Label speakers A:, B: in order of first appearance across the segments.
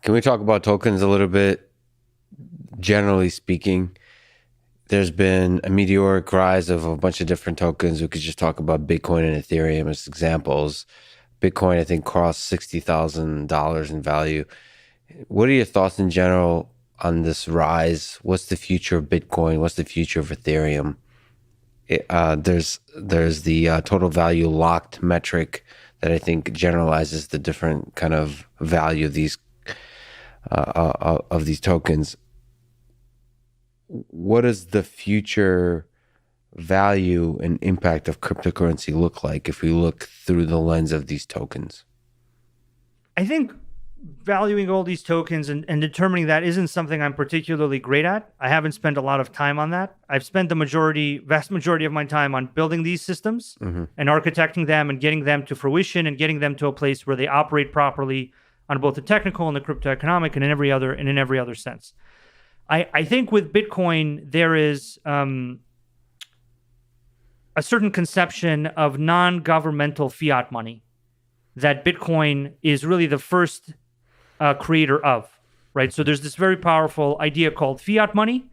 A: Can we talk about tokens a little bit? Generally speaking, there's been a meteoric rise of a bunch of different tokens. We could just talk about Bitcoin and Ethereum as examples. Bitcoin, I think, crossed $60,000 in value. What are your thoughts in general on this rise? What's the future of Bitcoin? What's the future of Ethereum? There's the total value locked metric that I think generalizes the different kind of value of these tokens. What does the future value and impact of cryptocurrency look like if we look through the lens of these tokens?
B: I think valuing all these tokens and determining that isn't something I'm particularly great at. I haven't spent a lot of time on that. I've spent the vast majority of my time on building these systems and architecting them and getting them to fruition and getting them to a place where they operate properly on both the technical and the cryptoeconomic and in every other sense. I think with Bitcoin, there is a certain conception of non-governmental fiat money that Bitcoin is really the first creator of, right? So there's this very powerful idea called fiat money.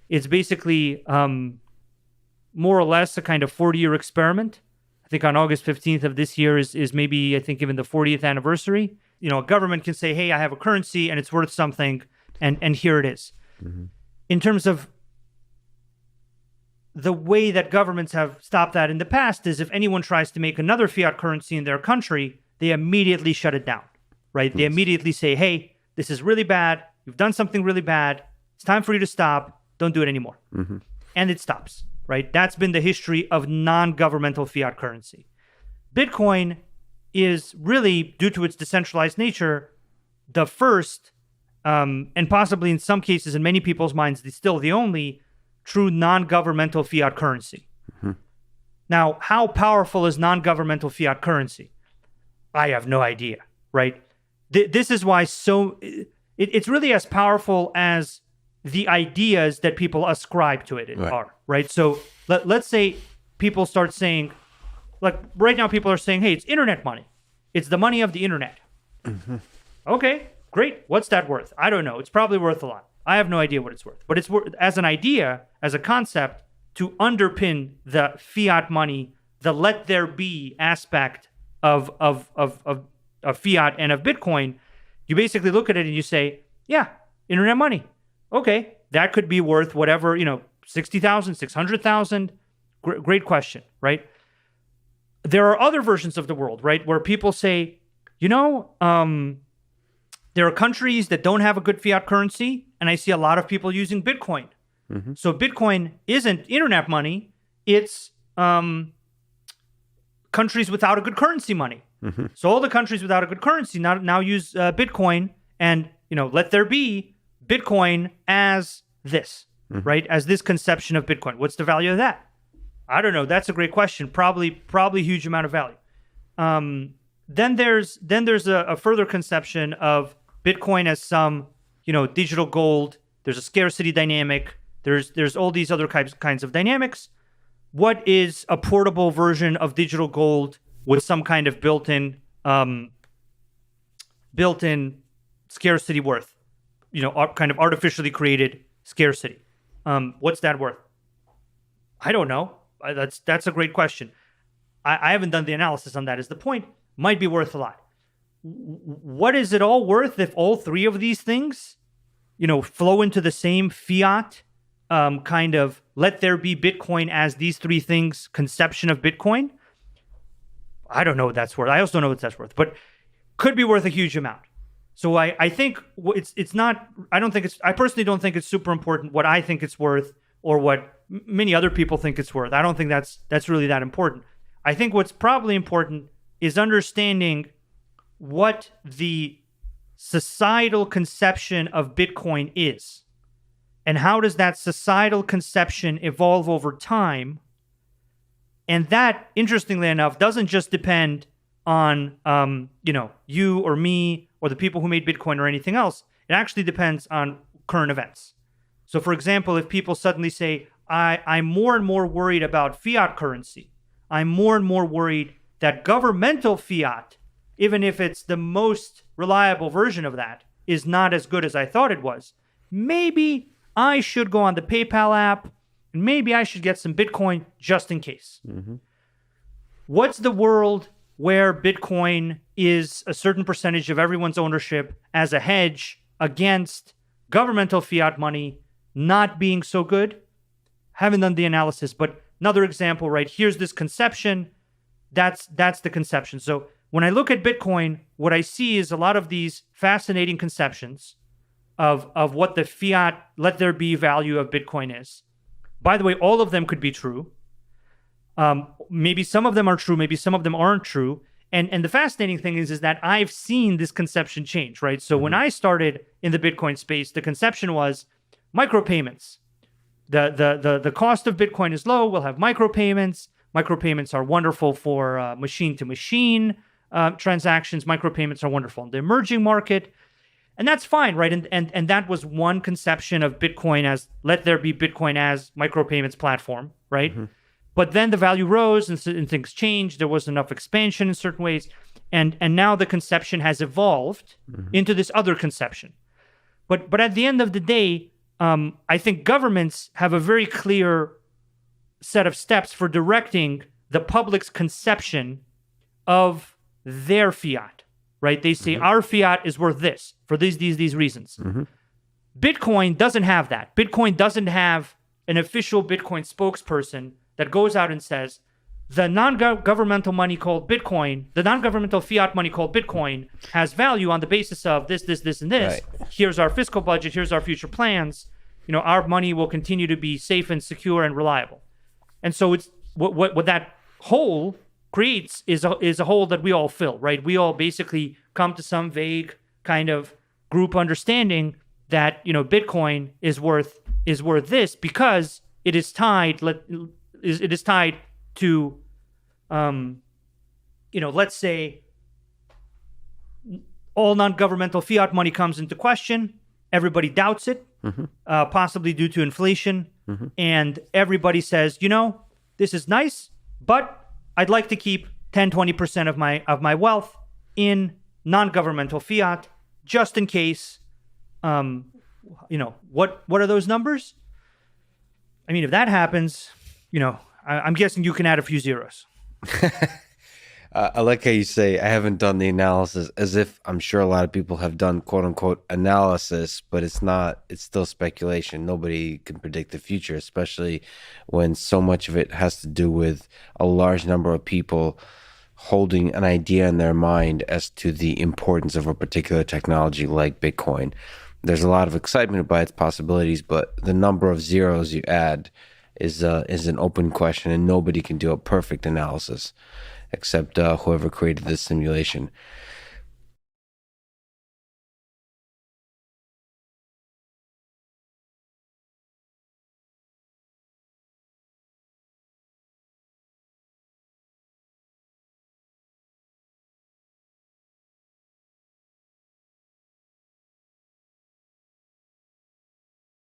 B: It's basically more or less a kind of 40-year experiment. I think on August 15th of this year is maybe, I think, even the 40th anniversary. You know, a government can say, hey, I have a currency and it's worth something, and here it is. In terms of the way that governments have stopped that in the past is if anyone tries to make another fiat currency in their country, they immediately shut it down, right? They immediately say, hey, this is really bad. You've done something really bad. It's time for you to stop. Don't do it anymore. And it stops, right? That's been the history of non-governmental fiat currency. Bitcoin is really, due to its decentralized nature, the first, and possibly in some cases, in many people's minds, still the only true non-governmental fiat currency. Now, how powerful is non-governmental fiat currency? I have no idea, right? This is why it's really as powerful as the ideas that people ascribe to it are, right? So let's say people start saying, like right now people are saying, hey, it's internet money. It's the money of the internet. Okay, great. What's that worth? I don't know. It's probably worth a lot. I have no idea what it's worth. But it's worth, as an idea, as a concept, to underpin the fiat money, the let there be aspect of fiat and of Bitcoin, you basically look at it and you say, yeah, internet money. Okay, that could be worth whatever, 60,000, 600,000. Great question, right? There are other versions of the world, right, where people say, there are countries that don't have a good fiat currency, and I see a lot of people using Bitcoin. So Bitcoin isn't internet money, it's countries without a good currency money. So all the countries without a good currency now use Bitcoin, and let there be Bitcoin as this, right? As this conception of Bitcoin. What's the value of that? I don't know. That's a great question. Probably a huge amount of value. Then there's a further conception of Bitcoin as some digital gold. There's a scarcity dynamic. There's all these other kinds of dynamics. What is a portable version of digital gold with some kind of built-in scarcity worth? Kind of artificially created scarcity. What's that worth? I don't know. That's a great question. I haven't done the analysis on that. Is the point? Might be worth a lot. What is it all worth if all three of these things, flow into the same fiat kind of let there be Bitcoin as these three things conception of Bitcoin? I don't know what that's worth. I also don't know what that's worth, but could be worth a huge amount. So I think it's not. I personally don't think it's super important what I think it's worth or what many other people think it's worth. I don't think that's really that important. I think what's probably important is understanding what the societal conception of Bitcoin is, and how does that societal conception evolve over time. And that, interestingly enough, doesn't just depend on you or me or the people who made Bitcoin or anything else. It actually depends on current events. So, for example, if people suddenly say, I'm more and more worried about fiat currency, I'm more and more worried that governmental fiat, even if it's the most reliable version of that, is not as good as I thought it was. Maybe I should go on the PayPal app and maybe I should get some Bitcoin just in case. What's the world where Bitcoin is a certain percentage of everyone's ownership as a hedge against governmental fiat money not being so good? Haven't done the analysis, but another example, right? Here's this conception. That's the conception. So when I look at Bitcoin, what I see is a lot of these fascinating conceptions of what the fiat let there be value of Bitcoin is. By the way, all of them could be true. Maybe some of them are true, maybe some of them aren't true. And the fascinating thing is that I've seen this conception change, right? So when I started in the Bitcoin space, the conception was micropayments. The cost of Bitcoin is low. We'll have micropayments. Micropayments are wonderful for machine-to-machine transactions. Micropayments are wonderful in the emerging market. And that's fine, right? And that was one conception of Bitcoin as let there be Bitcoin as micropayments platform, right? But then the value rose and things changed. There was enough expansion in certain ways. And now the conception has evolved into this other conception. But at the end of the day, I think governments have a very clear set of steps for directing the public's conception of their fiat, right? They say our fiat is worth this for these reasons. Bitcoin doesn't have that. Bitcoin doesn't have an official Bitcoin spokesperson that goes out and says, the non-governmental money called Bitcoin, the non-governmental fiat money called Bitcoin has value on the basis of this, and this. Right. Here's our fiscal budget. Here's our future plans. Our money will continue to be safe and secure and reliable. And so it's what that hole creates is a hole that we all fill, right? We all basically come to some vague kind of group understanding that Bitcoin is worth this because it is tied to let's say all non-governmental fiat money comes into question. Everybody doubts it, possibly due to inflation, and everybody says, this is nice, but I'd like to keep 10-20% of my wealth in non-governmental fiat just in case. What are those numbers? I mean, if that happens, I'm guessing you can add a few zeros.
A: I like how you say, I haven't done the analysis, as if I'm sure a lot of people have done quote unquote analysis, but it's still speculation. Nobody can predict the future, especially when so much of it has to do with a large number of people holding an idea in their mind as to the importance of a particular technology like Bitcoin. There's a lot of excitement about its possibilities, but the number of zeros you add is an open question, and nobody can do a perfect analysis except whoever created this simulation.